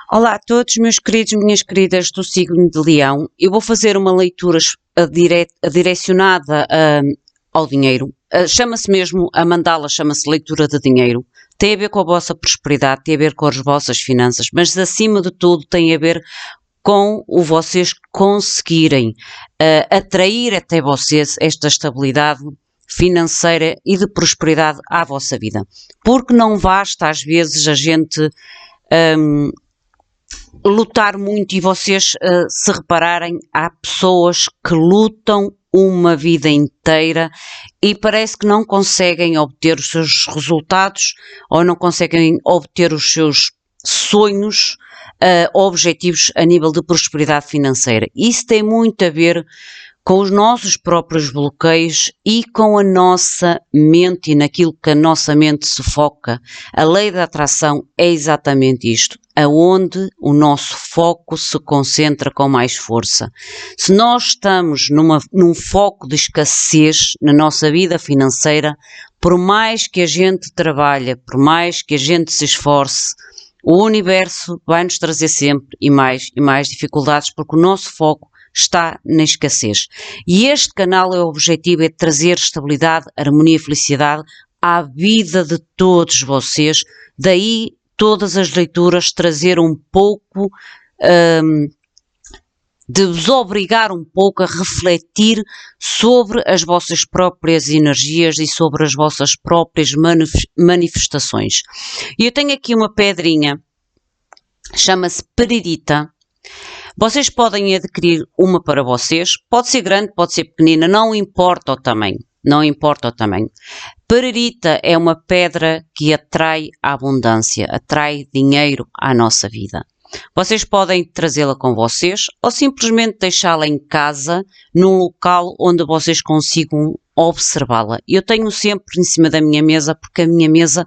Olá a todos, meus queridos e minhas queridas do signo de Leão. Eu vou fazer uma leitura direcionada ao dinheiro. Chama-se mesmo, a mandala chama-se leitura de dinheiro. Tem a ver com a vossa prosperidade, tem a ver com as vossas finanças, mas acima de tudo tem a ver com o vocês conseguirem atrair até vocês esta estabilidade financeira e de prosperidade à vossa vida. Porque não basta às vezes a gente lutar muito e vocês, se repararem, há pessoas que lutam uma vida inteira e parece que não conseguem obter os seus resultados ou não conseguem obter os seus sonhos, objetivos a nível de prosperidade financeira. Isso tem muito a ver com os nossos próprios bloqueios e com a nossa mente e naquilo que a nossa mente se foca. A lei da atração é exatamente isto, aonde o nosso foco se concentra com mais força. Se nós estamos num foco de escassez na nossa vida financeira, por mais que a gente trabalhe, por mais que a gente se esforce, o universo vai nos trazer sempre e mais dificuldades, porque o nosso foco está na escassez. E este canal, o objetivo é trazer estabilidade, harmonia e felicidade à vida de todos vocês. Daí todas as leituras trazer um pouco, de vos obrigar um pouco a refletir sobre as vossas próprias energias e sobre as vossas próprias manifestações. E eu tenho aqui uma pedrinha, chama-se peridita. Vocês podem adquirir uma para vocês, pode ser grande, pode ser pequenina, não importa o tamanho, não importa o tamanho. Peridita é uma pedra que atrai a abundância, atrai dinheiro à nossa vida. Vocês podem trazê-la com vocês ou simplesmente deixá-la em casa, num local onde vocês consigam observá-la. Eu tenho sempre em cima da minha mesa, porque a minha mesa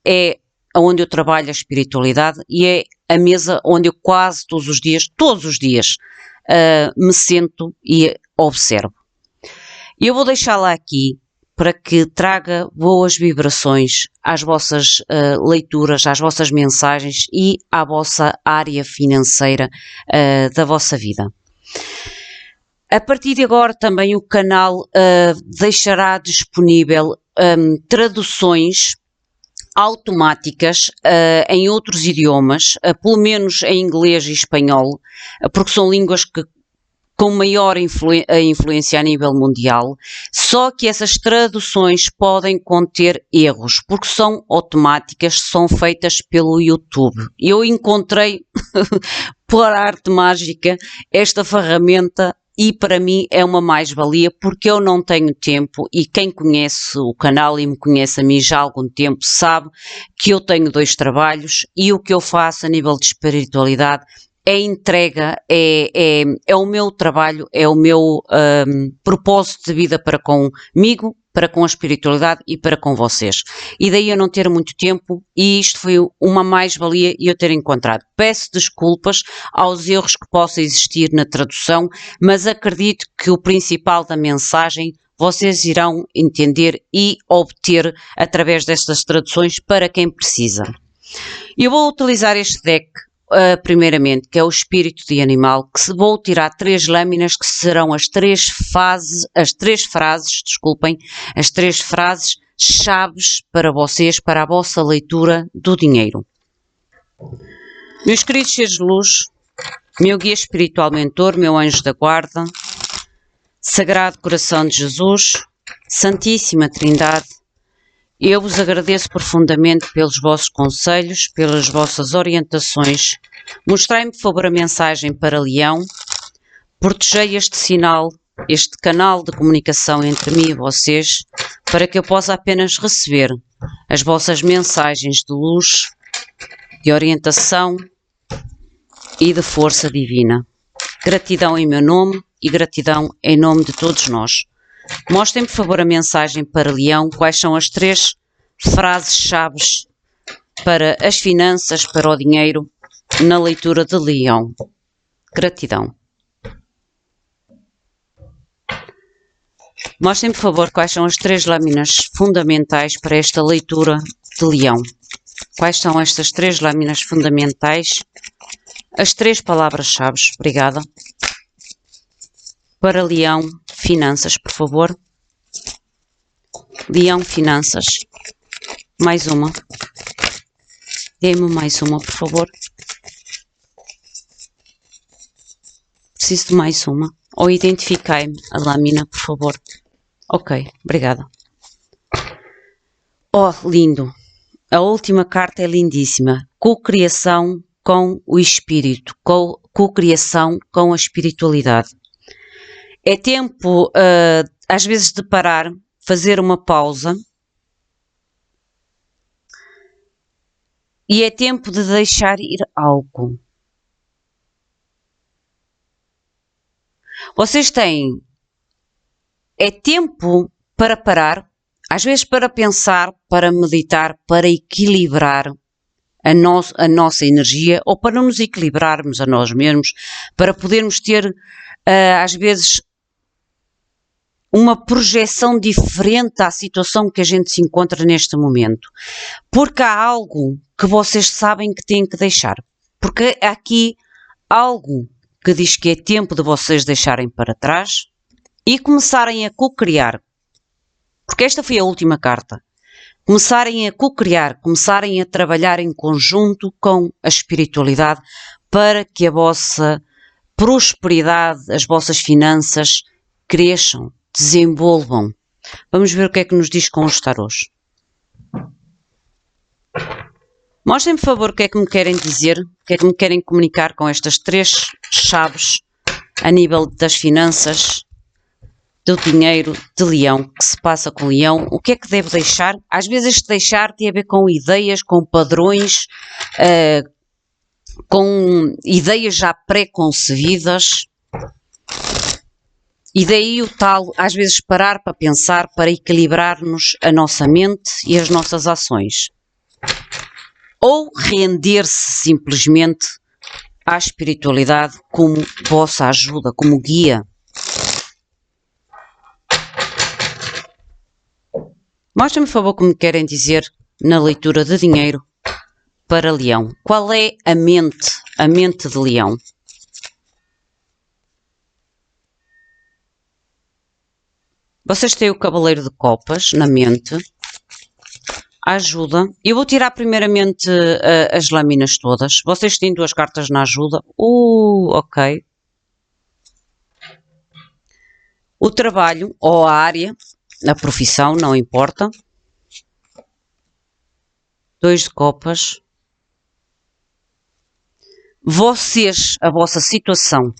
é onde eu trabalho a espiritualidade e é a mesa onde eu quase todos os dias, me sento e observo. Eu vou deixá-la aqui para que traga boas vibrações às vossas leituras, às vossas mensagens e à vossa área financeira da vossa vida. A partir de agora também o canal deixará disponível traduções automáticas em outros idiomas, pelo menos em inglês e espanhol, porque são línguas que com maior influência a nível mundial, só que essas traduções podem conter erros, porque são automáticas, são feitas pelo YouTube. Eu encontrei, por arte mágica, esta ferramenta e para mim é uma mais-valia, porque eu não tenho tempo e quem conhece o canal e me conhece a mim já há algum tempo sabe que eu tenho 2 trabalhos e o que eu faço a nível de espiritualidade é entrega, é o meu trabalho, é o meu propósito de vida para comigo, para com a espiritualidade e para com vocês. E daí eu não ter muito tempo e isto foi uma mais-valia eu ter encontrado. Peço desculpas aos erros que possam existir na tradução, mas acredito que o principal da mensagem vocês irão entender e obter através destas traduções para quem precisa. Eu vou utilizar este deck primeiramente, que é o espírito de animal, que vou tirar 3 lâminas que serão as 3 frases chaves para vocês, para a vossa leitura do dinheiro. Meus queridos seres de luz, meu guia espiritual mentor, meu anjo da guarda, Sagrado Coração de Jesus, Santíssima Trindade, eu vos agradeço profundamente pelos vossos conselhos, pelas vossas orientações. Mostrai-me, por favor, a mensagem para Leão. Protegei este sinal, este canal de comunicação entre mim e vocês, para que eu possa apenas receber as vossas mensagens de luz, de orientação e de força divina. Gratidão em meu nome e gratidão em nome de todos nós. Mostrem, por favor, a mensagem para Leão. Quais são as 3 frases-chave para as finanças, para o dinheiro, na leitura de Leão? Gratidão. Mostrem, por favor, quais são as 3 lâminas fundamentais para esta leitura de Leão. Quais são estas 3 lâminas fundamentais? As 3 palavras-chave, obrigada. Para Leão, finanças, por favor. Leão, finanças. Mais uma. Dê-me mais uma, por favor. Preciso de mais uma. Ou identifiquei-me a lâmina, por favor. Ok, obrigada. Oh, lindo. A última carta é lindíssima. Cocriação com o espírito. Cocriação com a espiritualidade. É tempo, às vezes, de parar, fazer uma pausa. E é tempo de deixar ir algo. Vocês têm... É tempo para parar, às vezes para pensar, para meditar, para equilibrar a nossa energia ou para nos equilibrarmos a nós mesmos, para podermos ter, às vezes, uma projeção diferente à situação que a gente se encontra neste momento. Porque há algo que vocês sabem que têm que deixar. Porque há aqui algo que diz que é tempo de vocês deixarem para trás e começarem a co-criar. Porque esta foi a última carta. Começarem a co-criar, começarem a trabalhar em conjunto com a espiritualidade para que a vossa prosperidade, as vossas finanças cresçam, desenvolvam. Vamos ver o que é que nos diz com os tarôs. Mostrem-me, por favor, o que é que me querem dizer, o que é que me querem comunicar com estas 3 chaves a nível das finanças, do dinheiro de Leão, que se passa com Leão, o que é que deve deixar? Às vezes este deixar tem a ver com ideias, com padrões, com ideias já pré-concebidas, e daí o tal, às vezes, parar para pensar, para equilibrarmos a nossa mente e as nossas ações. Ou render-se simplesmente à espiritualidade como vossa ajuda, como guia. Mostrem-me, por favor, como querem dizer na leitura de dinheiro para Leão. Qual é a mente de Leão? Vocês têm o Cavaleiro de Copas na mente. A ajuda. Eu vou tirar primeiramente as lâminas todas. Vocês têm 2 cartas na ajuda. Ok. O trabalho ou a área, a profissão, não importa. 2 de copas. Vocês, a vossa situação.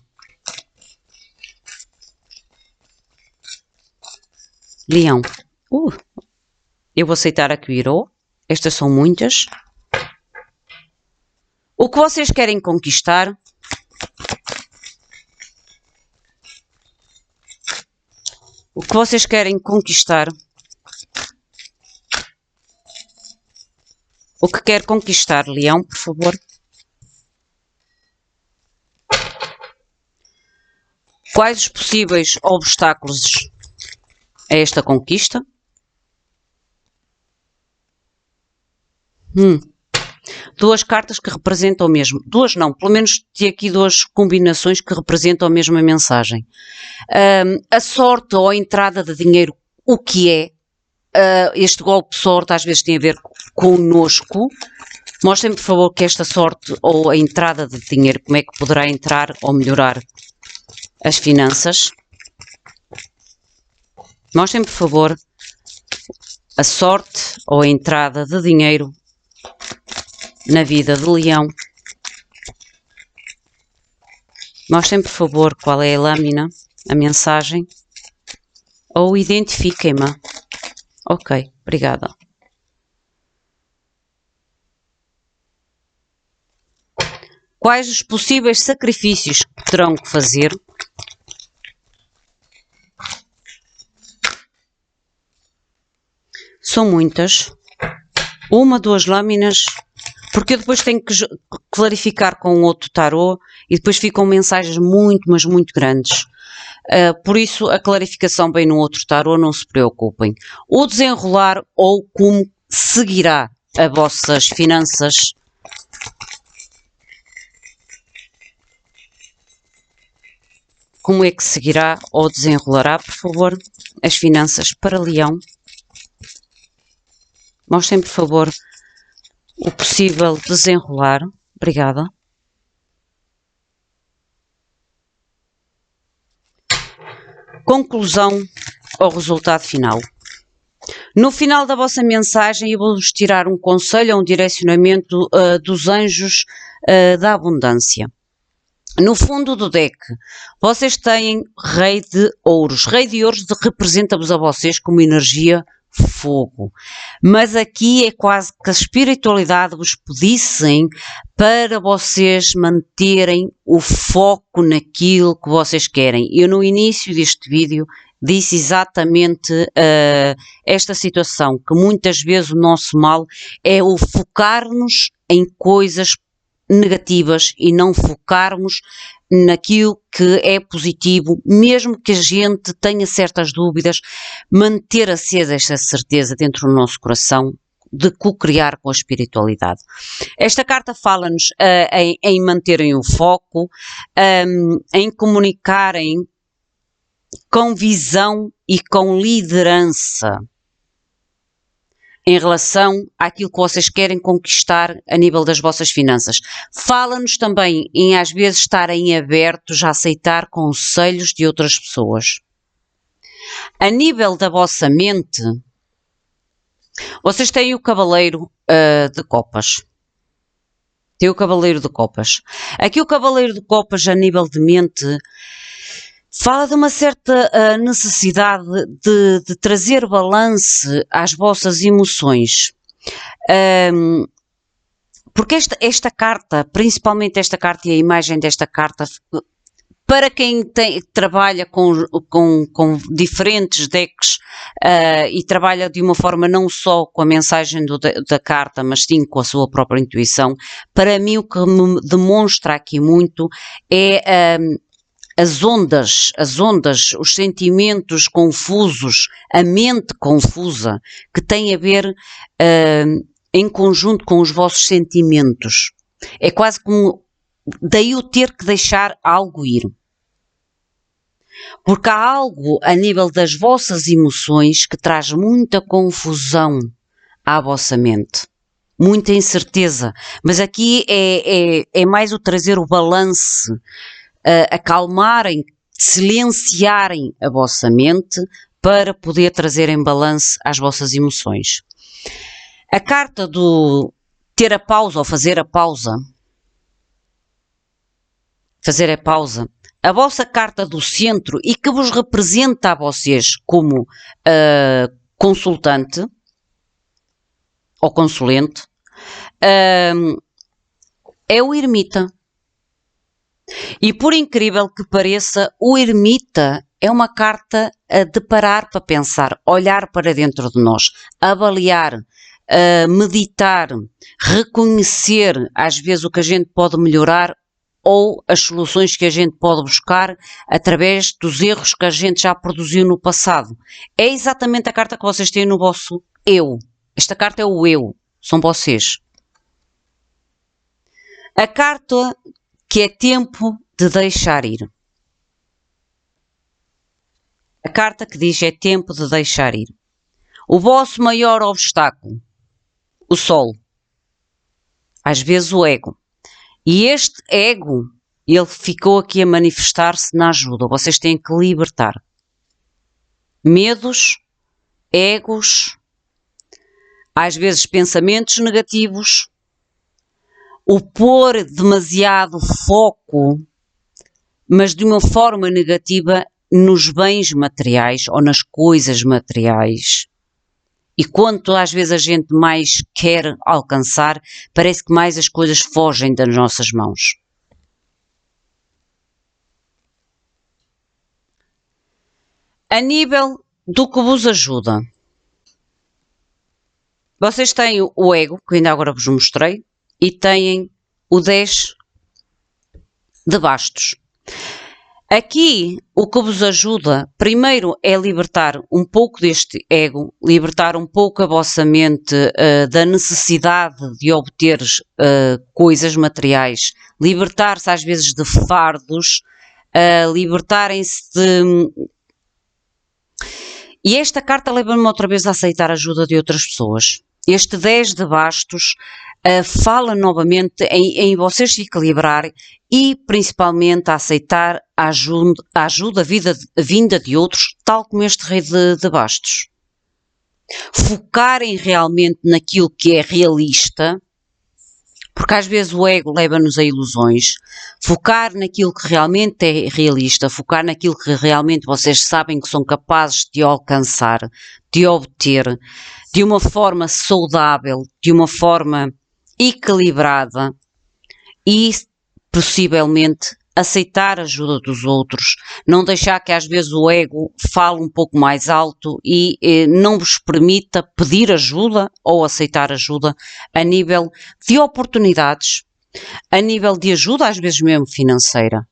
Leão. Eu vou aceitar a que virou. Estas são muitas. O que vocês querem conquistar? O que vocês querem conquistar? O que quer conquistar, Leão, por favor? Quais os possíveis obstáculos a esta conquista? 2 cartas que representam o mesmo. 2 não, pelo menos tem aqui 2 combinações que representam a mesma mensagem. A sorte ou a entrada de dinheiro, o que é? Este golpe de sorte às vezes tem a ver connosco. Mostrem-me, por favor, que esta sorte ou a entrada de dinheiro, como é que poderá entrar ou melhorar as finanças. Mostrem-me, por favor, a sorte ou a entrada de dinheiro na vida de Leão. Mostrem-me, por favor, qual é a lâmina, a mensagem, ou identifiquem-me. Ok, obrigada. Quais os possíveis sacrifícios que terão que fazer? São muitas. 1, 2 lâminas, porque eu depois tenho que clarificar com outro tarô e depois ficam mensagens muito, mas muito grandes. Por isso a clarificação vem no outro tarô, não se preocupem. O desenrolar ou como seguirá as vossas finanças. Como é que seguirá ou desenrolará, por favor, as finanças para Leão? Mostrem, por favor, o possível desenrolar. Obrigada. Conclusão ou resultado final. No final da vossa mensagem, eu vou-vos tirar um conselho ou um direcionamento dos anjos da abundância. No fundo do deck, vocês têm Rei de Ouros. Rei de Ouros representa-vos a vocês como energia fogo. Mas aqui é quase que a espiritualidade vos pedissem para vocês manterem o foco naquilo que vocês querem. Eu no início deste vídeo disse exatamente esta situação, que muitas vezes o nosso mal é o focar-nos em coisas negativas e não focarmos naquilo que é positivo, mesmo que a gente tenha certas dúvidas, manter acesa esta certeza dentro do nosso coração de co-criar com a espiritualidade. Esta carta fala-nos em manterem o foco, em comunicarem com visão e com liderança em relação àquilo que vocês querem conquistar a nível das vossas finanças. Fala-nos também em às vezes estarem abertos a aceitar conselhos de outras pessoas. A nível da vossa mente, vocês têm o Cavaleiro de Copas. Tem o Cavaleiro de Copas. Aqui o Cavaleiro de Copas a nível de mente fala de uma certa necessidade de trazer balance às vossas emoções. Porque esta carta, principalmente esta carta e a imagem desta carta, para quem trabalha com diferentes decks e trabalha de uma forma não só com a mensagem da carta, mas sim com a sua própria intuição, para mim o que me demonstra aqui muito é as ondas, os sentimentos confusos, a mente confusa, que tem a ver em conjunto com os vossos sentimentos. É quase como daí o ter que deixar algo ir. Porque há algo a nível das vossas emoções que traz muita confusão à vossa mente. Muita incerteza. Mas aqui é mais o trazer o balance, acalmarem, silenciarem a vossa mente para poder trazer em balance as vossas emoções. A carta do ter a pausa ou fazer a pausa. Fazer a pausa. A vossa carta do centro e que vos representa a vocês como consultante ou consulente é o ermita. E por incrível que pareça, o ermita é uma carta de parar para pensar, olhar para dentro de nós, avaliar, meditar, reconhecer às vezes o que a gente pode melhorar ou as soluções que a gente pode buscar através dos erros que a gente já produziu no passado. É exatamente a carta que vocês têm no vosso eu. Esta carta é o eu, são vocês. A carta que é tempo de deixar ir. A carta que diz é tempo de deixar ir. O vosso maior obstáculo, o Sol. Às vezes o ego. E este ego, ele ficou aqui a manifestar-se na ajuda. Vocês têm que libertar. Medos, egos, às vezes pensamentos negativos, o pôr demasiado foco, mas de uma forma negativa, nos bens materiais ou nas coisas materiais. E quanto às vezes a gente mais quer alcançar, parece que mais as coisas fogem das nossas mãos. A nível do que vos ajuda, vocês têm o ego, que ainda agora vos mostrei, e têm o 10 de bastos. Aqui, o que vos ajuda, primeiro, é libertar um pouco deste ego, libertar um pouco a vossa mente da necessidade de obter coisas materiais, libertar-se às vezes de fardos, libertarem-se de... E esta carta leva-me outra vez a aceitar a ajuda de outras pessoas. Este 10 de bastos fala novamente em vocês se equilibrarem e principalmente a aceitar a ajuda vinda de outros, tal como este rei de bastos. Focarem realmente naquilo que é realista, porque às vezes o ego leva-nos a ilusões. Focar naquilo que realmente é realista, focar naquilo que realmente vocês sabem que são capazes de alcançar, de obter, de uma forma saudável, de uma forma equilibrada e, possivelmente, aceitar a ajuda dos outros, não deixar que às vezes o ego fale um pouco mais alto e não vos permita pedir ajuda ou aceitar ajuda a nível de oportunidades, a nível de ajuda às vezes mesmo financeira.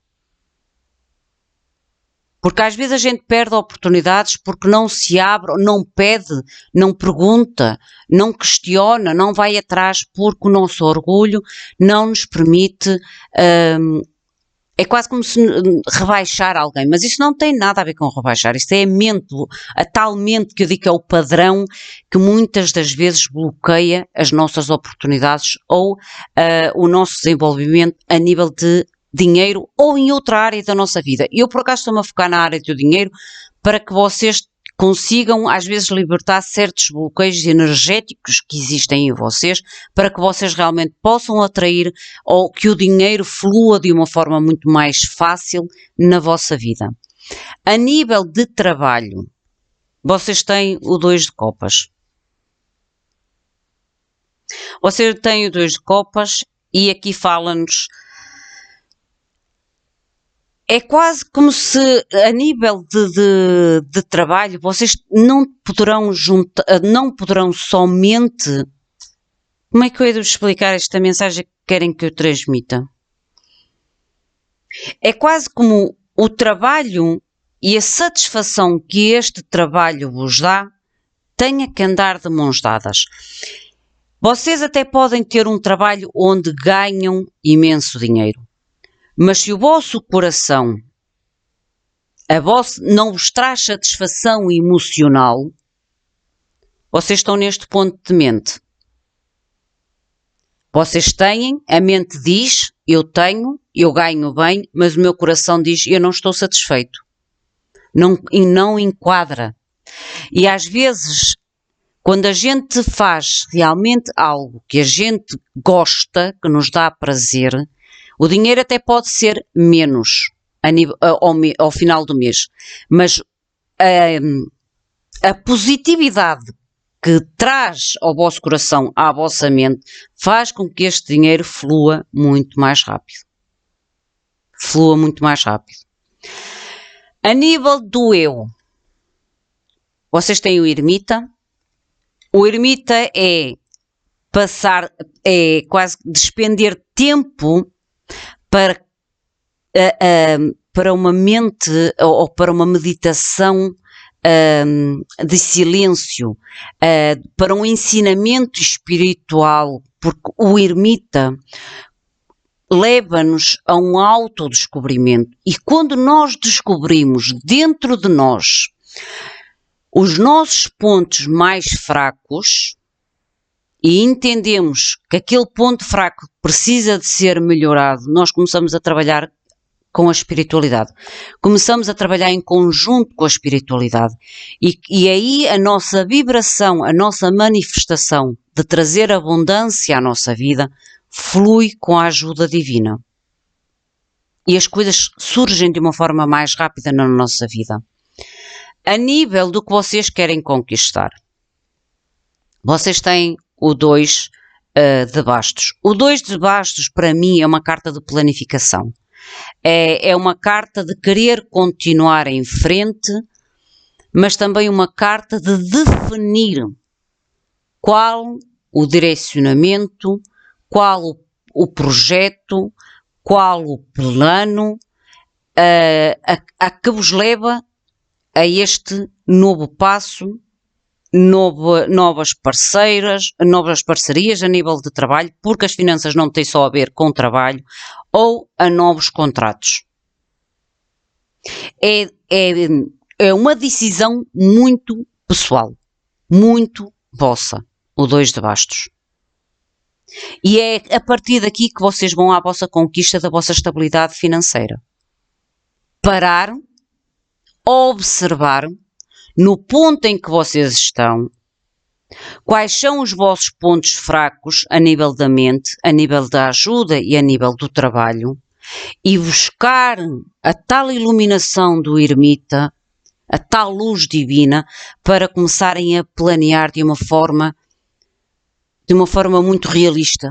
Porque às vezes a gente perde oportunidades porque não se abre, não pede, não pergunta, não questiona, não vai atrás porque o nosso orgulho não nos permite... é quase como se rebaixar alguém, mas isso não tem nada a ver com rebaixar, isto é a mente, a tal mente que eu digo que é o padrão que muitas das vezes bloqueia as nossas oportunidades ou o nosso desenvolvimento a nível de dinheiro ou em outra área da nossa vida. Eu por acaso estou-me a focar na área do dinheiro para que vocês consigam às vezes libertar certos bloqueios energéticos que existem em vocês, para que vocês realmente possam atrair ou que o dinheiro flua de uma forma muito mais fácil na vossa vida. A nível de trabalho, vocês têm o 2 de copas. Vocês têm o 2 de copas e aqui fala-nos... É quase como se a nível de trabalho vocês não poderão não poderão somente... Como é que eu hei de explicar esta mensagem que querem que eu transmita? É quase como o trabalho e a satisfação que este trabalho vos dá tenha que andar de mãos dadas. Vocês até podem ter um trabalho onde ganham imenso dinheiro. Mas se o vosso coração não vos traz satisfação emocional, vocês estão neste ponto de mente. Vocês têm, a mente diz, eu tenho, eu ganho bem, mas o meu coração diz, eu não estou satisfeito. Não enquadra. E às vezes, quando a gente faz realmente algo que a gente gosta, que nos dá prazer, o dinheiro até pode ser menos ao final do mês, mas a positividade que traz ao vosso coração, à vossa mente, faz com que este dinheiro flua muito mais rápido. Flua muito mais rápido. A nível do eu, vocês têm o ermita. O ermita é quase despender tempo para uma mente ou para uma meditação de silêncio, para um ensinamento espiritual, porque o ermita leva-nos a um autodescobrimento. E quando nós descobrimos dentro de nós os nossos pontos mais fracos, e entendemos que aquele ponto fraco precisa de ser melhorado, nós começamos a trabalhar com a espiritualidade. Começamos a trabalhar em conjunto com a espiritualidade. E aí a nossa vibração, a nossa manifestação de trazer abundância à nossa vida, flui com a ajuda divina. E as coisas surgem de uma forma mais rápida na nossa vida. A nível do que vocês querem conquistar. Vocês têm o 2 de bastos. O 2 de bastos, para mim, é uma carta de planificação. É uma carta de querer continuar em frente, mas também uma carta de definir qual o direcionamento, qual o projeto, qual o plano a que vos leva a este novo passo, novas parcerias a nível de trabalho, porque as finanças não têm só a ver com trabalho, ou a novos contratos. É uma decisão muito pessoal, muito vossa, o 2 de bastos. E é a partir daqui que vocês vão à vossa conquista da vossa estabilidade financeira. Parar, observar, no ponto em que vocês estão, quais são os vossos pontos fracos a nível da mente, a nível da ajuda e a nível do trabalho, e buscar a tal iluminação do ermita, a tal luz divina, para começarem a planear de uma forma muito realista,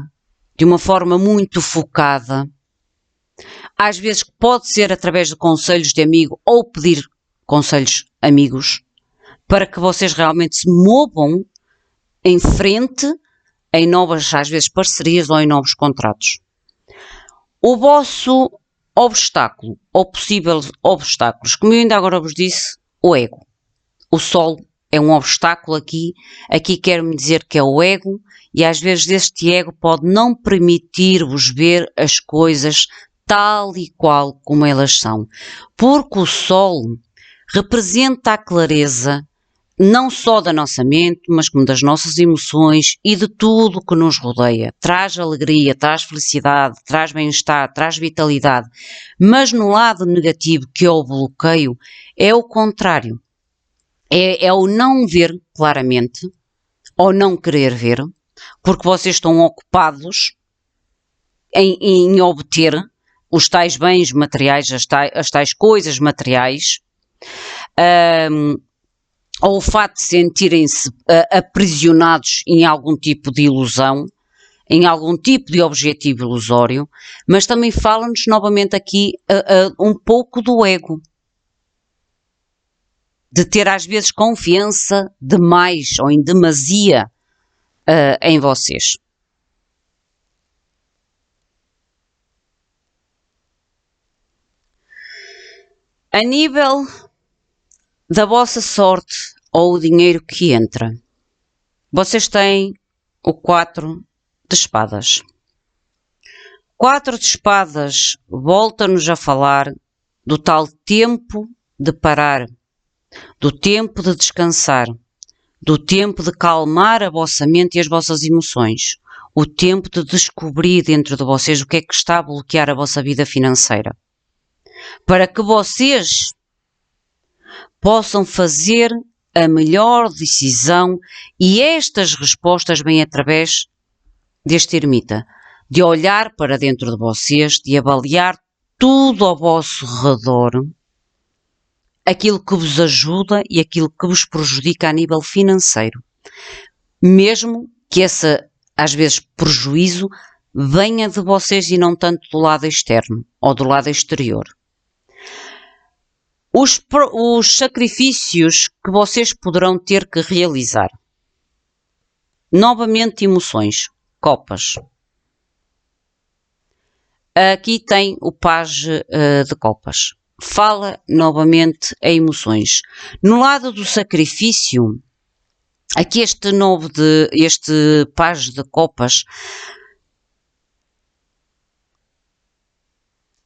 de uma forma muito focada. Às vezes pode ser através de conselhos de amigo ou pedir conselhos amigos, para que vocês realmente se movam em frente em novas, às vezes, parcerias ou em novos contratos. O vosso obstáculo, ou possíveis obstáculos, como eu ainda agora vos disse, o ego. O sol é um obstáculo aqui. Aqui quero-me dizer que é o ego, e às vezes este ego pode não permitir-vos ver as coisas tal e qual como elas são. Porque o sol representa a clareza, não só da nossa mente, mas como das nossas emoções e de tudo o que nos rodeia. Traz alegria, traz felicidade, traz bem-estar, traz vitalidade. Mas no lado negativo, que é o bloqueio, é o contrário. É o não ver claramente, ou não querer ver, porque vocês estão ocupados em obter os tais bens materiais, as tais coisas materiais, ou o fato de sentirem-se aprisionados em algum tipo de ilusão, em algum tipo de objetivo ilusório, mas também fala-nos novamente aqui um pouco do ego. De ter às vezes confiança demais ou em demasia em vocês. A nível da vossa sorte ou o dinheiro que entra, vocês têm o 4 de espadas. 4 de espadas volta-nos a falar do tal tempo de parar, do tempo de descansar, do tempo de calmar a vossa mente e as vossas emoções, o tempo de descobrir dentro de vocês o que é que está a bloquear a vossa vida financeira, para que vocês possam fazer a melhor decisão, e estas respostas vêm através deste ermita, de olhar para dentro de vocês, de avaliar tudo ao vosso redor, aquilo que vos ajuda e aquilo que vos prejudica a nível financeiro. Mesmo que esse, às vezes, prejuízo venha de vocês e não tanto do lado externo ou do lado exterior. Os sacrifícios que vocês poderão ter que realizar. Novamente, emoções. Copas. Aqui tem o pajem de copas. Fala novamente a emoções. No lado do sacrifício, aqui este pajem de copas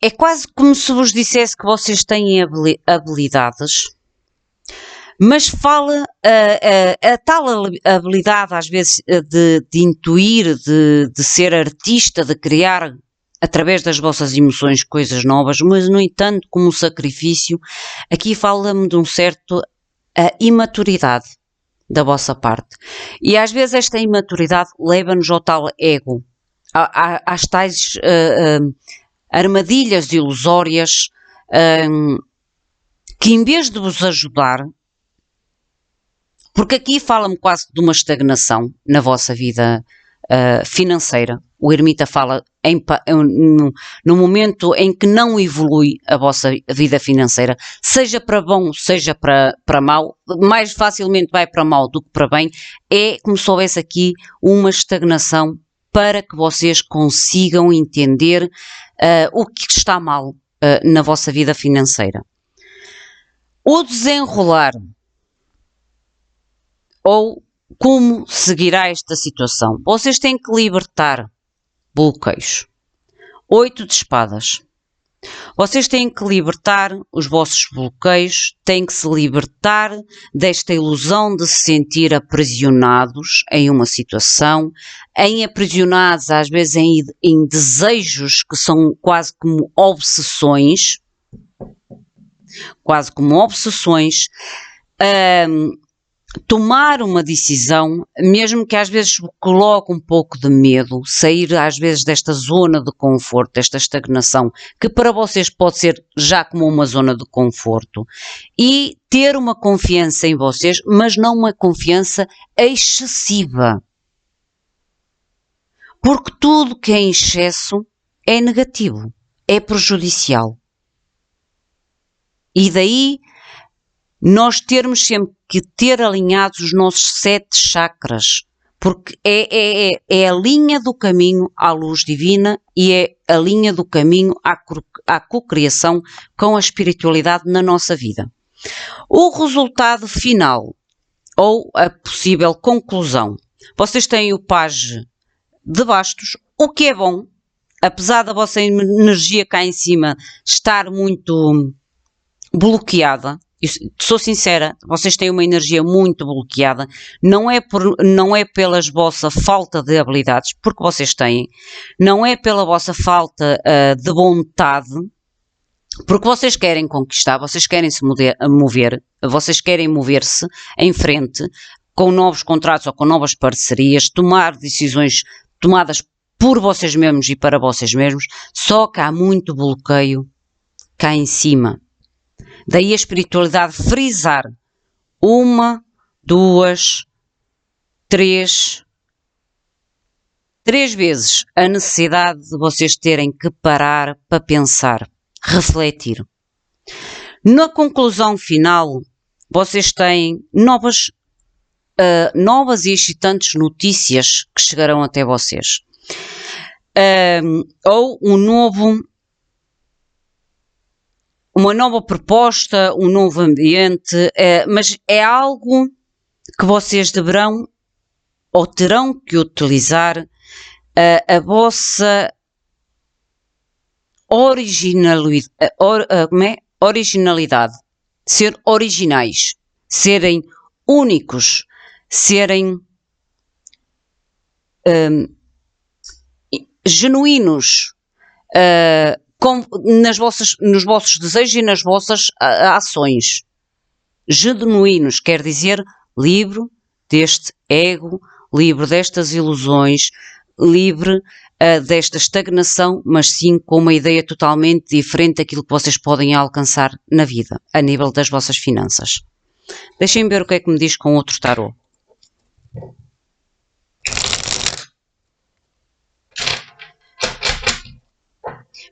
é quase como se vos dissesse que vocês têm habilidades, mas fala a tal habilidade às vezes de intuir, de ser artista, de criar através das vossas emoções coisas novas, mas no entanto como sacrifício, aqui fala-me de um certo imaturidade da vossa parte. E às vezes esta imaturidade leva-nos ao tal ego, às tais armadilhas ilusórias que em vez de vos ajudar, porque aqui fala-me quase de uma estagnação na vossa vida financeira. O ermita fala no momento em que não evolui a vossa vida financeira, seja para bom, seja para mau, mais facilmente vai para mal do que para bem, é como se houvesse aqui uma estagnação para que vocês consigam entender o que está mal na vossa vida financeira. O desenrolar ou como seguirá esta situação? Vocês têm que libertar bloqueios. 8 de espadas. Vocês têm que libertar os vossos bloqueios, têm que se libertar desta ilusão de se sentir aprisionados em uma situação, aprisionados às vezes em desejos que são quase como obsessões, tomar uma decisão, mesmo que às vezes coloque um pouco de medo, sair às vezes desta zona de conforto, desta estagnação, que para vocês pode ser já como uma zona de conforto, e ter uma confiança em vocês, mas não uma confiança excessiva. Porque tudo que é em excesso é negativo, é prejudicial. E daí nós termos sempre que ter alinhados os nossos 7 chakras, porque é a linha do caminho à luz divina e é a linha do caminho à cocriação com a espiritualidade na nossa vida. O resultado final, ou a possível conclusão, vocês têm o Page de Bastos, o que é bom, apesar da vossa energia cá em cima estar muito bloqueada. Sou sincera, vocês têm uma energia muito bloqueada, não é pela vossa falta de habilidades, porque vocês têm, não é pela vossa falta de vontade, porque vocês querem conquistar, vocês querem se mover, vocês querem mover-se em frente com novos contratos ou com novas parcerias, tomar decisões tomadas por vocês mesmos e para vocês mesmos, só que há muito bloqueio cá em cima. Daí a espiritualidade frisar 1, 2, 3 vezes a necessidade de vocês terem que parar para pensar, refletir. Na conclusão final, vocês têm novas e excitantes notícias que chegarão até vocês. Ou uma nova proposta, um novo ambiente, mas é algo que vocês deverão ou terão que utilizar a vossa originalidade, ser originais, serem únicos, serem genuínos, nos vossos desejos e nas vossas ações. Genuínos quer dizer livre deste ego, livre destas ilusões, livre desta estagnação, mas sim com uma ideia totalmente diferente daquilo que vocês podem alcançar na vida, a nível das vossas finanças. Deixem-me ver o que é que me diz com outro tarô.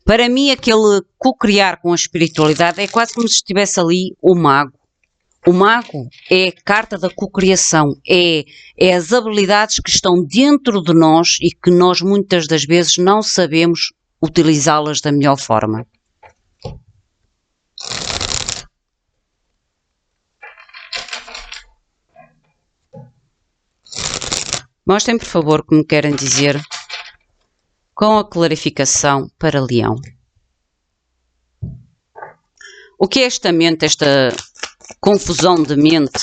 Para mim, aquele co-criar com a espiritualidade é quase como se estivesse ali o mago. O mago é a carta da cocriação, é as habilidades que estão dentro de nós e que nós muitas das vezes não sabemos utilizá-las da melhor forma. Mostrem, por favor, o que me querem dizer com a clarificação para Leão. O que é esta mente, esta confusão de mente,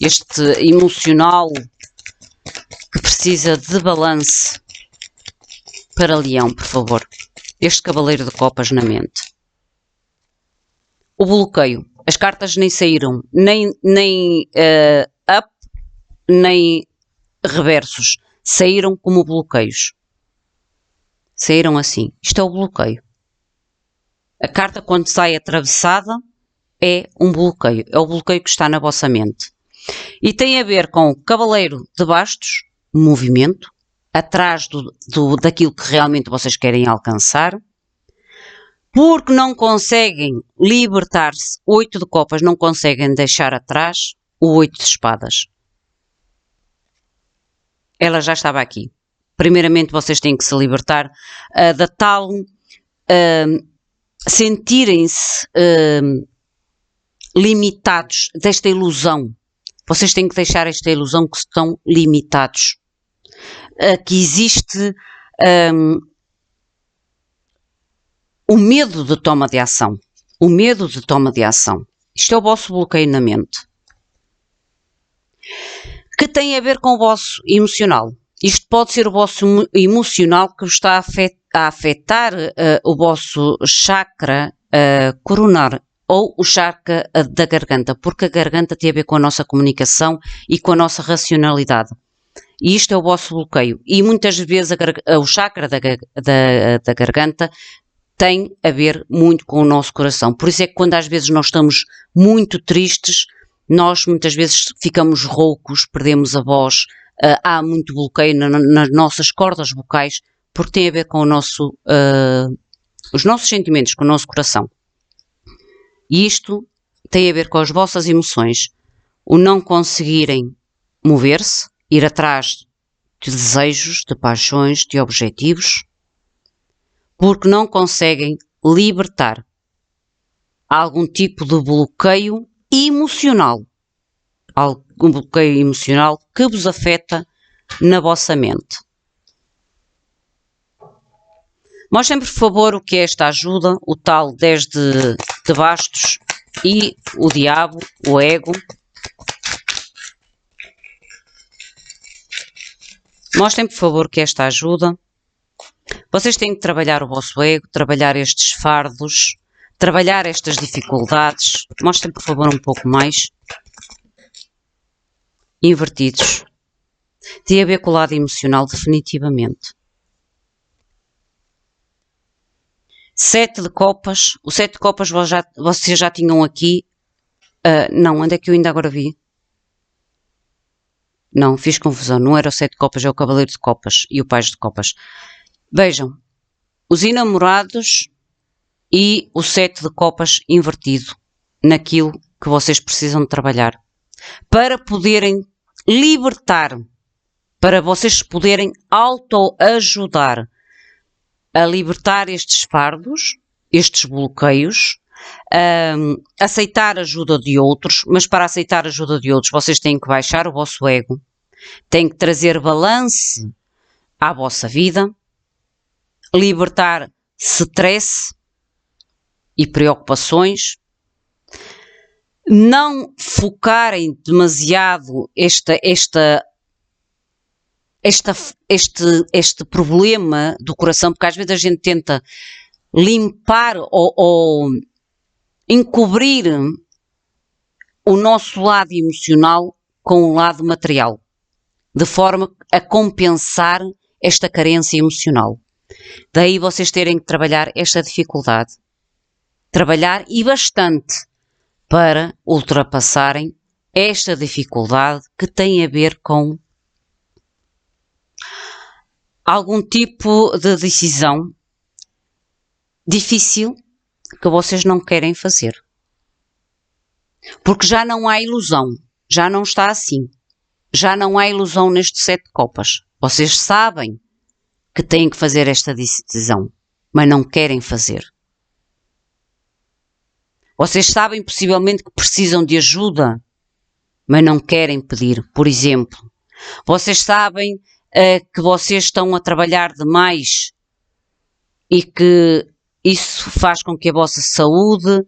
este emocional que precisa de balance para Leão, por favor? Este cavaleiro de copas na mente. O bloqueio. As cartas nem saíram, nem up, nem reversos. Saíram como bloqueios. Saíram assim. Isto é o bloqueio. A carta, quando sai atravessada, é um bloqueio. É o bloqueio que está na vossa mente. E tem a ver com o cavaleiro de bastos, movimento, atrás daquilo que realmente vocês querem alcançar, porque não conseguem libertar-se, 8 de copas, não conseguem deixar atrás o 8 de espadas. Ela já estava aqui. Primeiramente vocês têm que se libertar da tal sentirem-se limitados desta ilusão. Vocês têm que deixar esta ilusão que estão limitados. Que existe o medo de toma de ação. O medo de toma de ação. Isto é o vosso bloqueio na mente. Que tem a ver com o vosso emocional. Isto pode ser o vosso emocional que vos está a afetar o vosso chakra coronário ou o chakra da garganta, porque a garganta tem a ver com a nossa comunicação e com a nossa racionalidade. E isto é o vosso bloqueio. E muitas vezes o chakra da garganta tem a ver muito com o nosso coração. Por isso é que quando às vezes nós estamos muito tristes, nós muitas vezes ficamos roucos, perdemos a voz, há muito bloqueio nas nossas cordas vocais, porque tem a ver com os nossos sentimentos, com o nosso coração. E isto tem a ver com as vossas emoções. O não conseguirem mover-se, ir atrás de desejos, de paixões, de objetivos, porque não conseguem libertar algum tipo de bloqueio emocional. Algum bloqueio emocional que vos afeta na vossa mente. Mostrem, por favor, o que é esta ajuda, o tal 10 de bastos e o diabo, o ego. Mostrem, por favor, o que é esta ajuda. Vocês têm que trabalhar o vosso ego, trabalhar estes fardos, trabalhar estas dificuldades. Mostrem, por favor, um pouco mais. Invertidos. Tem a ver com o lado emocional, definitivamente. 7 de copas. O 7 de copas vocês já tinham aqui. Não, onde é que eu ainda agora vi? Não, fiz confusão. Não era o 7 de copas, é o cavaleiro de copas e o pajem de copas. Vejam, os enamorados e o 7 de copas invertido naquilo que vocês precisam de trabalhar. Para poderem libertar, para vocês poderem autoajudar a libertar estes fardos, estes bloqueios, aceitar a ajuda de outros, mas para aceitar a ajuda de outros vocês têm que baixar o vosso ego, têm que trazer balance à vossa vida, libertar stress e preocupações, não focarem demasiado este problema do coração, porque às vezes a gente tenta limpar ou encobrir o nosso lado emocional com o lado material, de forma a compensar esta carência emocional. Daí vocês terem que trabalhar esta dificuldade. Trabalhar e bastante para ultrapassarem esta dificuldade que tem a ver com algum tipo de decisão difícil que vocês não querem fazer. Porque já não há ilusão, já não está assim. Já não há ilusão neste 7 de copas. Vocês sabem que têm que fazer esta decisão, mas não querem fazer. Vocês sabem possivelmente que precisam de ajuda, mas não querem pedir. Por exemplo, vocês sabem que vocês estão a trabalhar demais e que isso faz com que a vossa saúde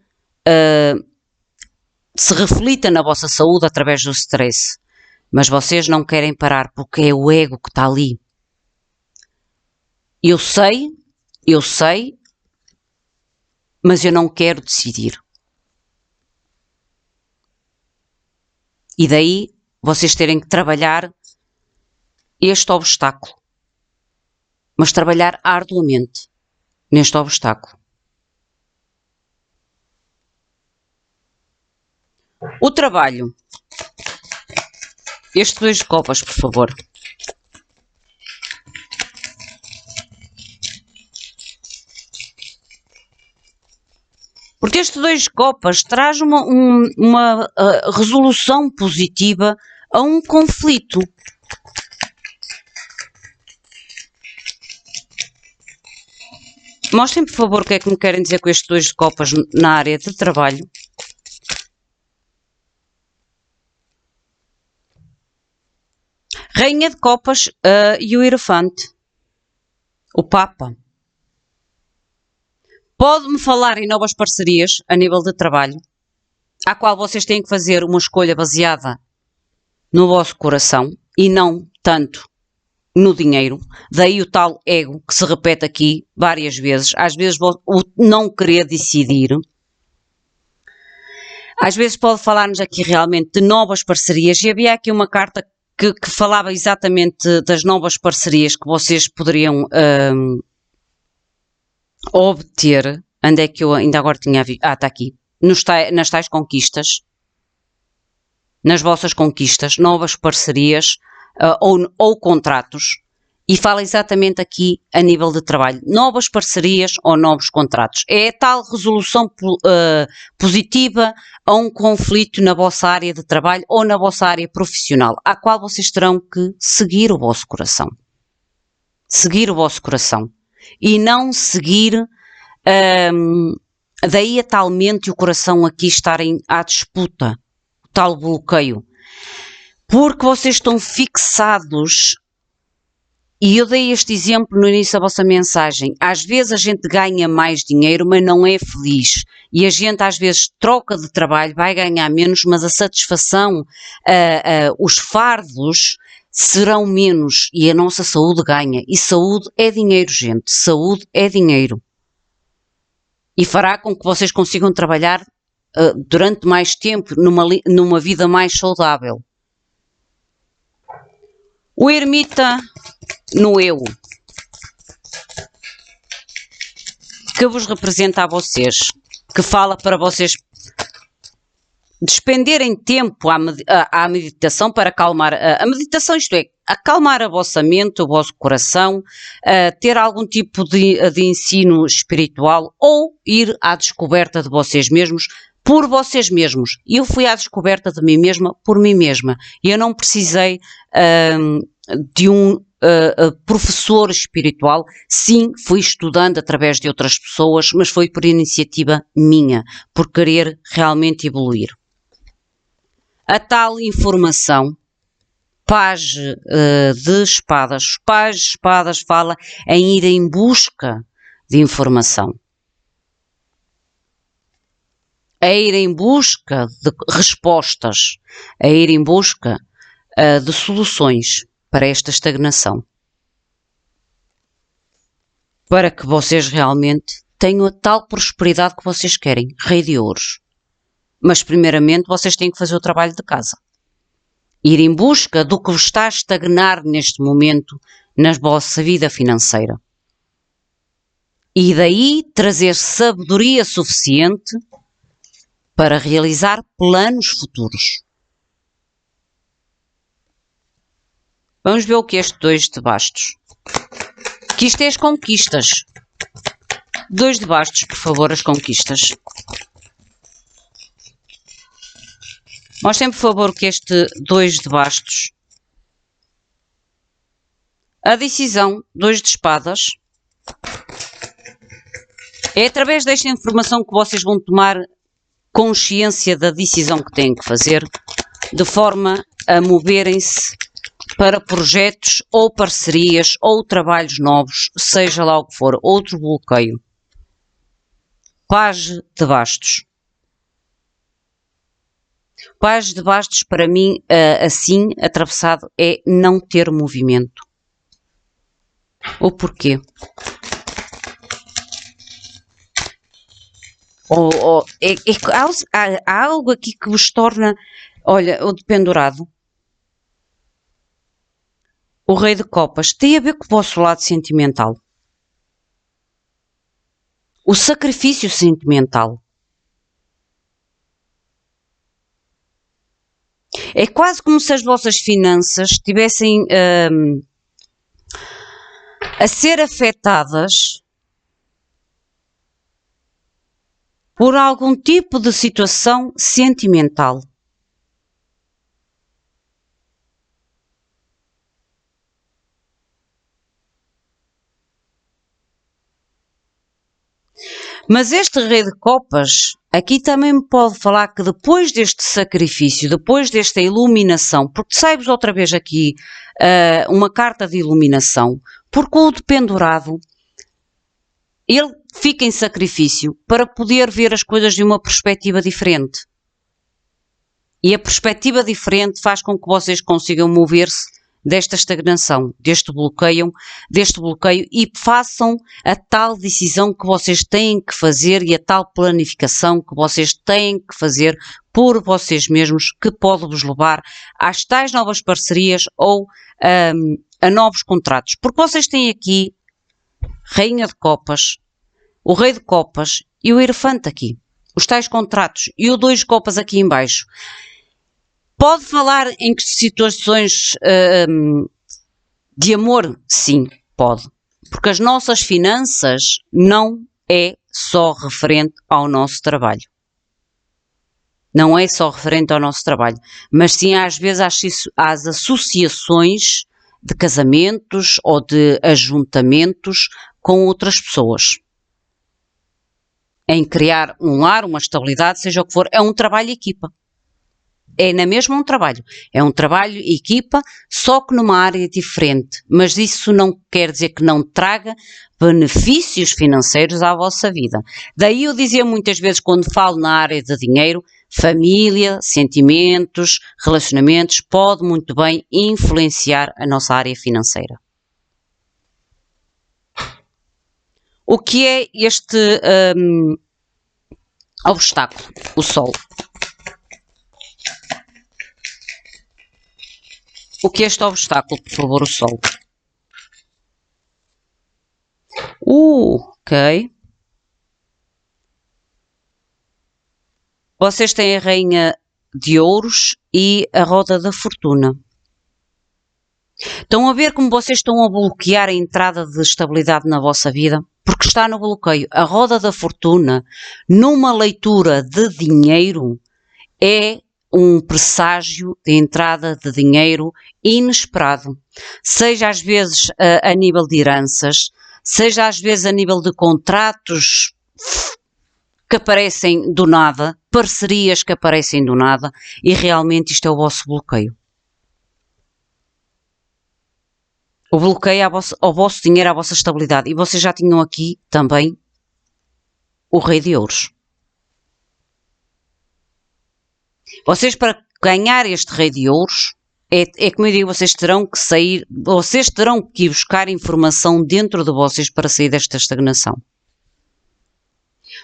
se reflita na vossa saúde através do stress. Mas vocês não querem parar porque é o ego que está ali. Eu sei, mas eu não quero decidir. E daí vocês terem que trabalhar este obstáculo. Mas trabalhar arduamente neste obstáculo. O trabalho. Este 2 de copas, por favor. Porque este 2 de copas traz uma resolução positiva a um conflito. Mostrem, por favor, o que é que me querem dizer com estes 2 de copas na área de trabalho. Rainha de copas e o Hierophante. O Papa. Pode-me falar em novas parcerias a nível de trabalho, à qual vocês têm que fazer uma escolha baseada no vosso coração e não tanto no dinheiro. Daí o tal ego que se repete aqui várias vezes. Às vezes o não querer decidir. Às vezes pode falar-nos aqui realmente de novas parcerias, e havia aqui uma carta que falava exatamente das novas parcerias que vocês poderiam obter. Onde é que eu ainda agora tinha visto? Ah, está aqui. Nas tais conquistas. Nas vossas conquistas, novas parcerias ou contratos. E fala exatamente aqui a nível de trabalho. Novas parcerias ou novos contratos. É a tal resolução positiva a um conflito na vossa área de trabalho ou na vossa área profissional, à qual vocês terão que seguir o vosso coração. Seguir o vosso coração. E não seguir... daí a tal mente e o coração aqui estarem à disputa. O tal bloqueio. Porque vocês estão fixados. E eu dei este exemplo no início da vossa mensagem. Às vezes a gente ganha mais dinheiro, mas não é feliz. E a gente às vezes troca de trabalho, vai ganhar menos, mas a satisfação, os fardos serão menos e a nossa saúde ganha. E saúde é dinheiro, gente. Saúde é dinheiro. E fará com que vocês consigam trabalhar durante mais tempo, numa vida mais saudável. O ermita no eu, que vos representa a vocês, que fala para vocês despenderem tempo à meditação para acalmar a meditação, isto é, acalmar a vossa mente, o vosso coração, ter algum tipo de ensino espiritual ou ir à descoberta de vocês mesmos por vocês mesmos. Eu fui à descoberta de mim mesma por mim mesma e eu não precisei de um professor espiritual. Sim, fui estudando através de outras pessoas, mas foi por iniciativa minha, por querer realmente evoluir. A tal informação, Page de Espadas, Page de Espadas fala em ir em busca de informação. A ir em busca de respostas, a ir em busca de soluções para esta estagnação. Para que vocês realmente tenham a tal prosperidade que vocês querem, Rei de Ouros. Mas primeiramente vocês têm que fazer o trabalho de casa. Ir em busca do que vos está a estagnar neste momento na vossa vida financeira. E daí trazer sabedoria suficiente para realizar planos futuros. Vamos ver o que é este 2 de bastos. Que isto é as conquistas. 2 de bastos, por favor, as conquistas. Mostrem, por favor, o que é este 2 de bastos. A decisão, 2 de espadas. É através desta informação que vocês vão tomar consciência da decisão que têm que fazer, de forma a moverem-se para projetos ou parcerias ou trabalhos novos, seja lá o que for, outro bloqueio. Page de bastos. Page de bastos, para mim, assim, atravessado, é não ter movimento. O porquê? Há algo aqui que vos torna, olha, o dependurado. O Rei de Copas tem a ver com o vosso lado sentimental. O sacrifício sentimental. É quase como se as vossas finanças estivessem a ser afetadas por algum tipo de situação sentimental. Mas este rei de copas, aqui também me pode falar que depois deste sacrifício, depois desta iluminação, porque sai-vos outra vez aqui uma carta de iluminação, porque o dependurado, ele fica em sacrifício para poder ver as coisas de uma perspectiva diferente. E a perspectiva diferente faz com que vocês consigam mover-se desta estagnação, deste bloqueio e façam a tal decisão que vocês têm que fazer e a tal planificação que vocês têm que fazer por vocês mesmos, que pode vos levar às tais novas parcerias ou a novos contratos. Porque vocês têm aqui Rainha de Copas, o Rei de Copas e o Hierophante aqui. Os tais contratos e o 2 de Copas aqui em baixo. Pode falar em que situações de amor? Sim, pode. Porque as nossas finanças não é só referente ao nosso trabalho. Não é só referente ao nosso trabalho. Mas sim, às vezes, às associações de casamentos ou de ajuntamentos com outras pessoas. Em criar um lar, uma estabilidade, seja o que for, é um trabalho equipa. É na mesma um trabalho. É um trabalho equipa, só que numa área diferente. Mas isso não quer dizer que não traga benefícios financeiros à vossa vida. Daí eu dizia muitas vezes, quando falo na área de dinheiro, família, sentimentos, relacionamentos, pode muito bem influenciar a nossa área financeira. O que é este obstáculo? O Sol. O que é este obstáculo, por favor, o Sol? Ok. Vocês têm a Rainha de Ouros e a Roda da Fortuna. Estão a ver como vocês estão a bloquear a entrada de estabilidade na vossa vida? Porque está no bloqueio. A Roda da Fortuna, numa leitura de dinheiro, é um presságio de entrada de dinheiro inesperado. Seja às vezes a nível de heranças, seja às vezes a nível de contratos que aparecem do nada, parcerias que aparecem do nada, e realmente isto é o vosso bloqueio. O bloqueio ao vosso dinheiro, à vossa estabilidade. E vocês já tinham aqui também o Rei de Ouros. Vocês, para ganhar este Rei de Ouros, é como eu digo, vocês terão que sair, vocês terão que ir buscar informação dentro de vocês para sair desta estagnação.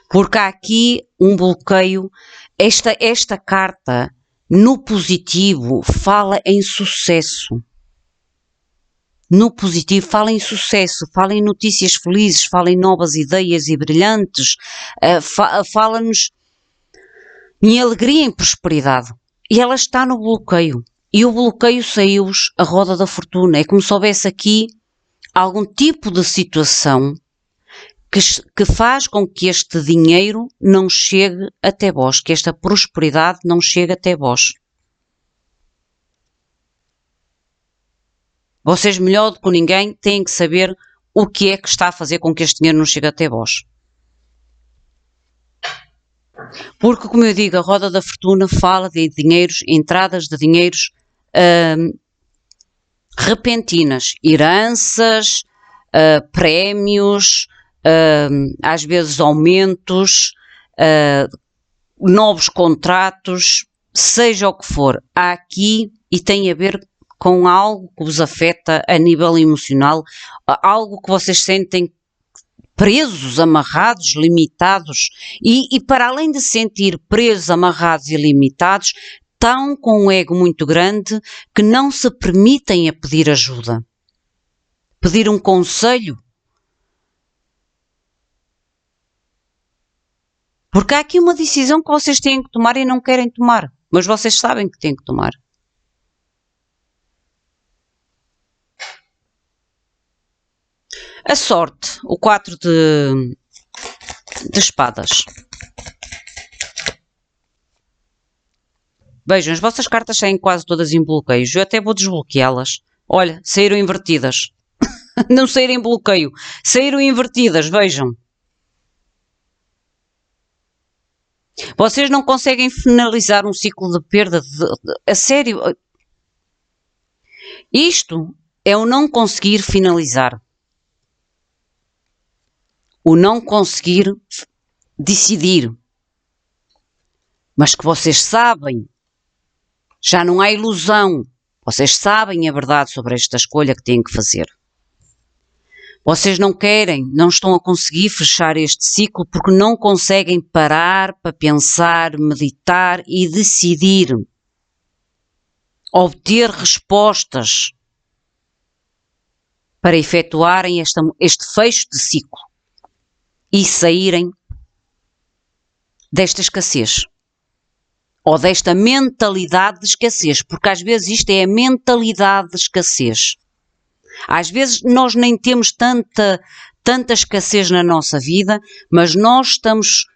Porque há aqui um bloqueio. Esta carta, no positivo, fala em sucesso. No positivo, fala em sucesso, fala em notícias felizes, fala em novas ideias e brilhantes, fala-nos em alegria e em prosperidade. E ela está no bloqueio. E o bloqueio saiu-vos a Roda da Fortuna. É como se houvesse aqui algum tipo de situação que faz com que este dinheiro não chegue até vós, que esta prosperidade não chegue até vós. Vocês, melhor do que ninguém, têm que saber o que é que está a fazer com que este dinheiro não chegue até vós. Porque, como eu digo, a Roda da Fortuna fala de dinheiros, entradas de dinheiros repentinas, heranças, prémios, às vezes aumentos, novos contratos, seja o que for. Há aqui, e tem a ver com algo que vos afeta a nível emocional, algo que vocês sentem presos, amarrados, limitados, e para além de sentir presos, amarrados e limitados, estão com um ego muito grande que não se permitem a pedir ajuda, pedir um conselho. Porque há aqui uma decisão que vocês têm que tomar e não querem tomar, mas vocês sabem que têm que tomar. A sorte, o 4 de espadas. Vejam, as vossas cartas saem quase todas em bloqueios. Eu até vou desbloqueá-las. Olha, saíram invertidas. Não saíram em bloqueio. Saíram invertidas, vejam. Vocês não conseguem finalizar um ciclo de perda. A sério. Isto é o não conseguir finalizar. O não conseguir decidir. Mas que vocês sabem. Já não há ilusão. Vocês sabem a verdade sobre esta escolha que têm que fazer. Vocês não querem, não estão a conseguir fechar este ciclo porque não conseguem parar para pensar, meditar e decidir. Obter respostas para efetuarem este fecho de ciclo e saírem desta escassez. Ou desta mentalidade de escassez, porque às vezes isto é a mentalidade de escassez. Às vezes nós nem temos tanta escassez na nossa vida, mas nós estamos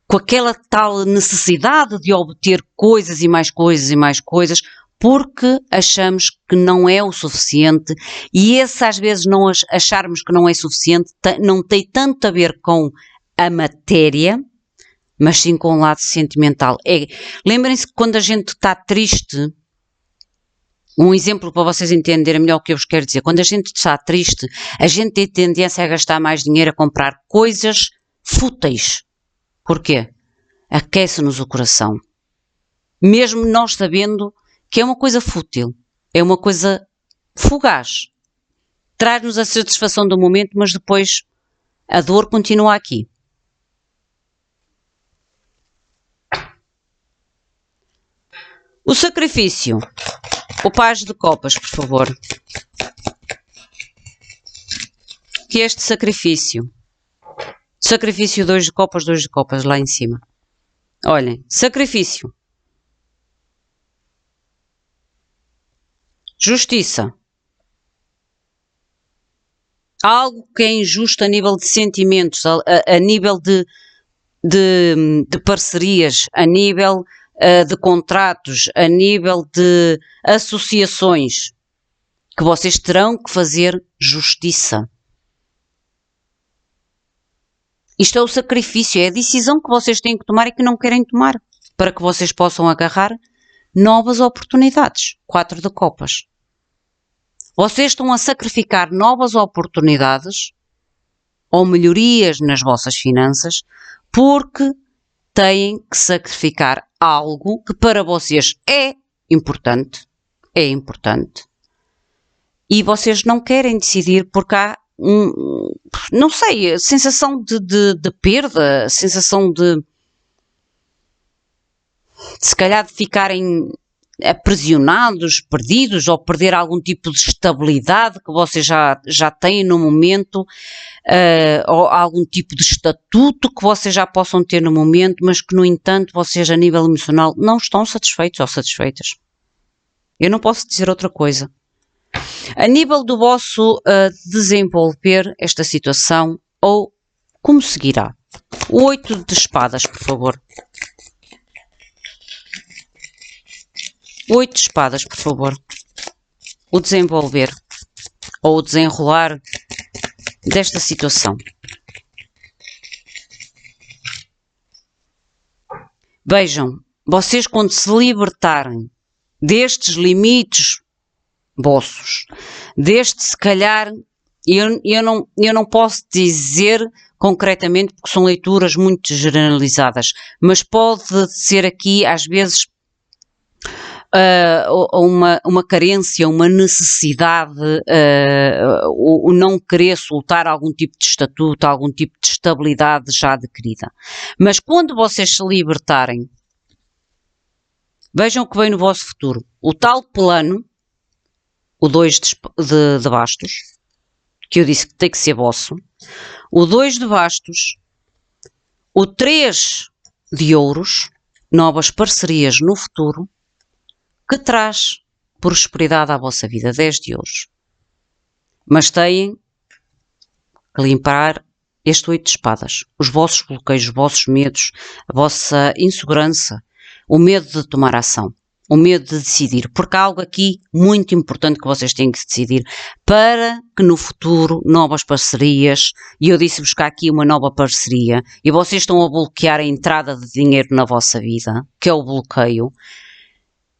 com aquela tal necessidade de obter coisas e mais coisas e mais coisas, porque achamos que não é o suficiente, e esse às vezes não acharmos que não é suficiente não tem tanto a ver com a matéria, mas sim com o lado sentimental. Lembrem-se que quando a gente está triste, um exemplo para vocês entenderem melhor o que eu vos quero dizer, quando a gente está triste, a gente tem tendência a gastar mais dinheiro a comprar coisas fúteis. Porquê? Aquece-nos o coração. Mesmo nós sabendo que é uma coisa fútil, é uma coisa fugaz. Traz-nos a satisfação do momento, mas depois a dor continua aqui. O sacrifício. O pajem de copas, por favor. Que é este sacrifício? Sacrifício 2 de copas, lá em cima. Olhem, sacrifício. Justiça. Algo que é injusto a nível de sentimentos, a nível de parcerias, a nível de contratos, a nível de associações, que vocês terão que fazer justiça. Isto é o sacrifício, é a decisão que vocês têm que tomar e que não querem tomar, para que vocês possam agarrar novas oportunidades. 4 de copas. Vocês estão a sacrificar novas oportunidades ou melhorias nas vossas finanças porque têm que sacrificar algo que para vocês é importante, e vocês não querem decidir porque há não sei, a sensação de perda, a sensação de se calhar de ficarem aprisionados, perdidos, ou perder algum tipo de estabilidade que vocês já têm no momento, ou algum tipo de estatuto que vocês já possam ter no momento, mas que no entanto vocês a nível emocional não estão satisfeitos ou satisfeitas. Eu não posso dizer outra coisa. A nível do vosso desenvolver esta situação, ou como seguirá? O 8 de espadas, por favor. 8 de espadas, por favor. O desenvolver ou o desenrolar desta situação. Vejam, vocês quando se libertarem destes limites vossos, deste se calhar, eu não posso dizer concretamente porque são leituras muito generalizadas, mas pode ser aqui às vezes uma carência, uma necessidade, o não querer soltar algum tipo de estatuto, algum tipo de estabilidade já adquirida. Mas quando vocês se libertarem, vejam o que vem no vosso futuro. O tal plano, o 2 de bastos, que eu disse que tem que ser vosso, o 2 de bastos, o 3 de ouros, novas parcerias no futuro, que traz prosperidade à vossa vida, 10 de ouros. Mas têm que limpar este 8 de espadas, os vossos bloqueios, os vossos medos, a vossa insegurança, o medo de tomar ação. O medo de decidir, porque há algo aqui muito importante que vocês têm que decidir para que no futuro novas parcerias, e eu disse-vos que há aqui uma nova parceria, e vocês estão a bloquear a entrada de dinheiro na vossa vida, que é o bloqueio,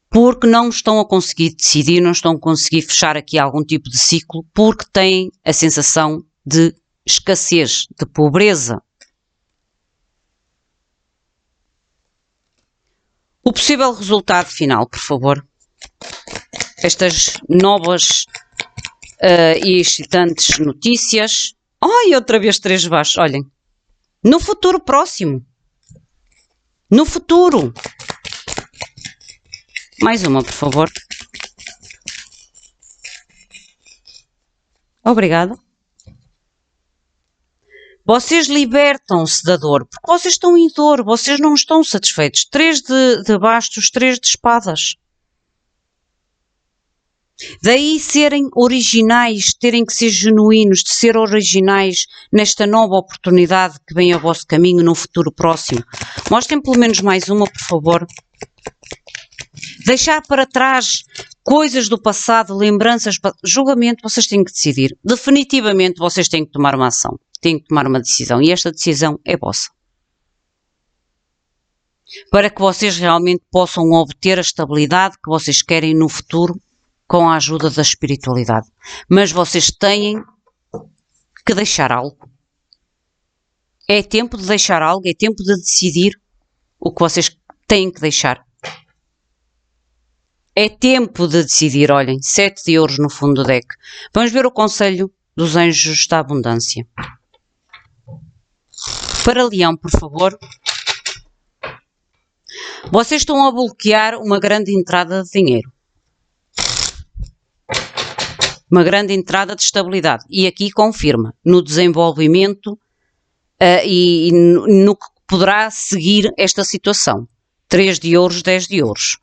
porque não estão a conseguir decidir, não estão a conseguir fechar aqui algum tipo de ciclo, porque têm a sensação de escassez, de pobreza. O possível resultado final, por favor. Estas novas e excitantes notícias. Ai, outra vez 3 baixos, olhem. No futuro próximo. No futuro. Mais uma, por favor. Obrigada. Vocês libertam-se da dor, porque vocês estão em dor, vocês não estão satisfeitos. 3 de bastos, 3 de espadas. Daí serem originais, terem que ser genuínos, de ser originais nesta nova oportunidade que vem ao vosso caminho no futuro próximo. Mostrem pelo menos mais uma, por favor. Deixar para trás coisas do passado, lembranças, julgamento, vocês têm que decidir. Definitivamente vocês têm que tomar uma ação. Têm que tomar uma decisão e esta decisão é vossa. Para que vocês realmente possam obter a estabilidade que vocês querem no futuro com a ajuda da espiritualidade. Mas vocês têm que deixar algo. É tempo de deixar algo, é tempo de decidir o que vocês têm que deixar. É tempo de decidir, olhem, 7 de ouros no fundo do deck. Vamos ver o conselho dos anjos da abundância. Para Leão, por favor. Vocês estão a bloquear uma grande entrada de dinheiro. Uma grande entrada de estabilidade. E aqui confirma, no desenvolvimento e no que poderá seguir esta situação. 3 de ouros, 10 de ouros.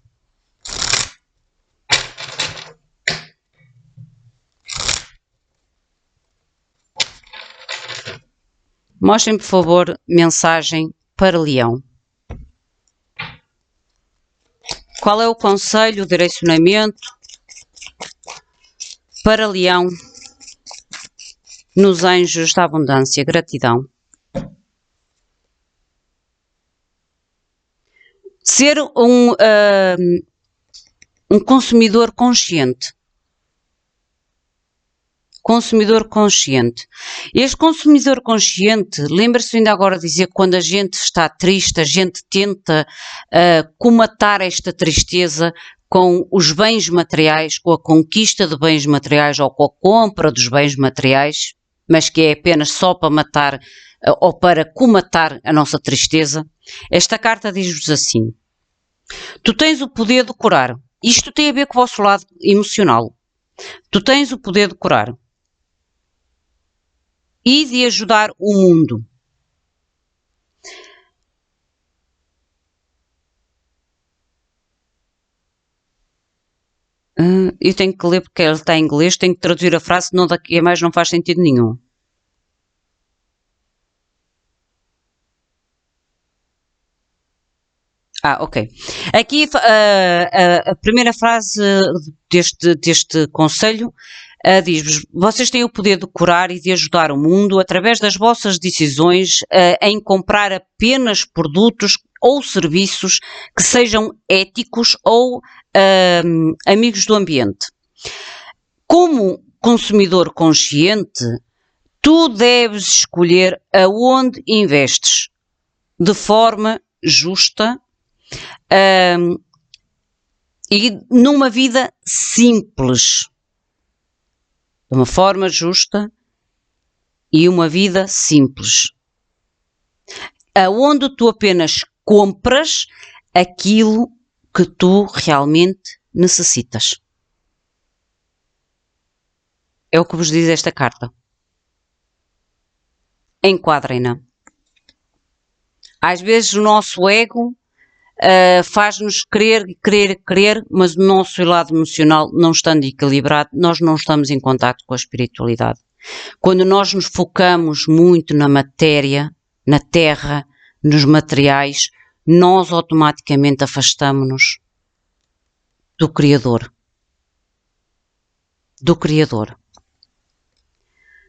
Mostrem, por favor, mensagem para Leão. Qual é o conselho, o direcionamento para Leão nos anjos da abundância? Gratidão. Ser um consumidor consciente. Consumidor consciente. Este consumidor consciente, lembra-se ainda agora de dizer que quando a gente está triste, a gente tenta comatar esta tristeza com os bens materiais, com a conquista de bens materiais ou com a compra dos bens materiais, mas que é apenas só para matar ou para comatar a nossa tristeza. Esta carta diz-vos assim: tu tens o poder de curar. Isto tem a ver com o vosso lado emocional. Tu tens o poder de curar e de ajudar o mundo. Eu tenho que ler porque ele está em inglês, tenho que traduzir a frase, senão daqui a mais não faz sentido nenhum. Ok. Aqui a primeira frase deste conselho diz-vos: vocês têm o poder de curar e de ajudar o mundo através das vossas decisões em comprar apenas produtos ou serviços que sejam éticos ou amigos do ambiente. Como consumidor consciente, tu deves escolher aonde investes de forma justa e numa vida simples. De uma forma justa e uma vida simples. Aonde tu apenas compras aquilo que tu realmente necessitas. É o que vos diz esta carta. Enquadrem-na. Às vezes o nosso ego faz-nos querer, mas o nosso lado emocional não estando equilibrado, nós não estamos em contato com a espiritualidade. Quando nós nos focamos muito na matéria, na terra, nos materiais, nós automaticamente afastamos-nos do Criador. Do Criador.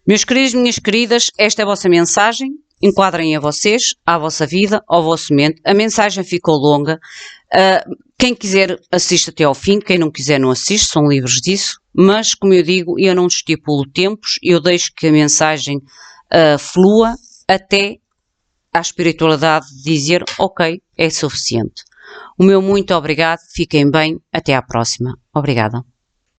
Meus queridos, minhas queridas, esta é a vossa mensagem. Enquadrem a vocês, à vossa vida, ao vosso momento. A mensagem ficou longa. Quem quiser assiste até ao fim, quem não quiser não assiste, são livres disso. Mas, como eu digo, eu não estipulo tempos, eu deixo que a mensagem flua até à espiritualidade dizer, ok, é suficiente. O meu muito obrigado, fiquem bem, até à próxima. Obrigada.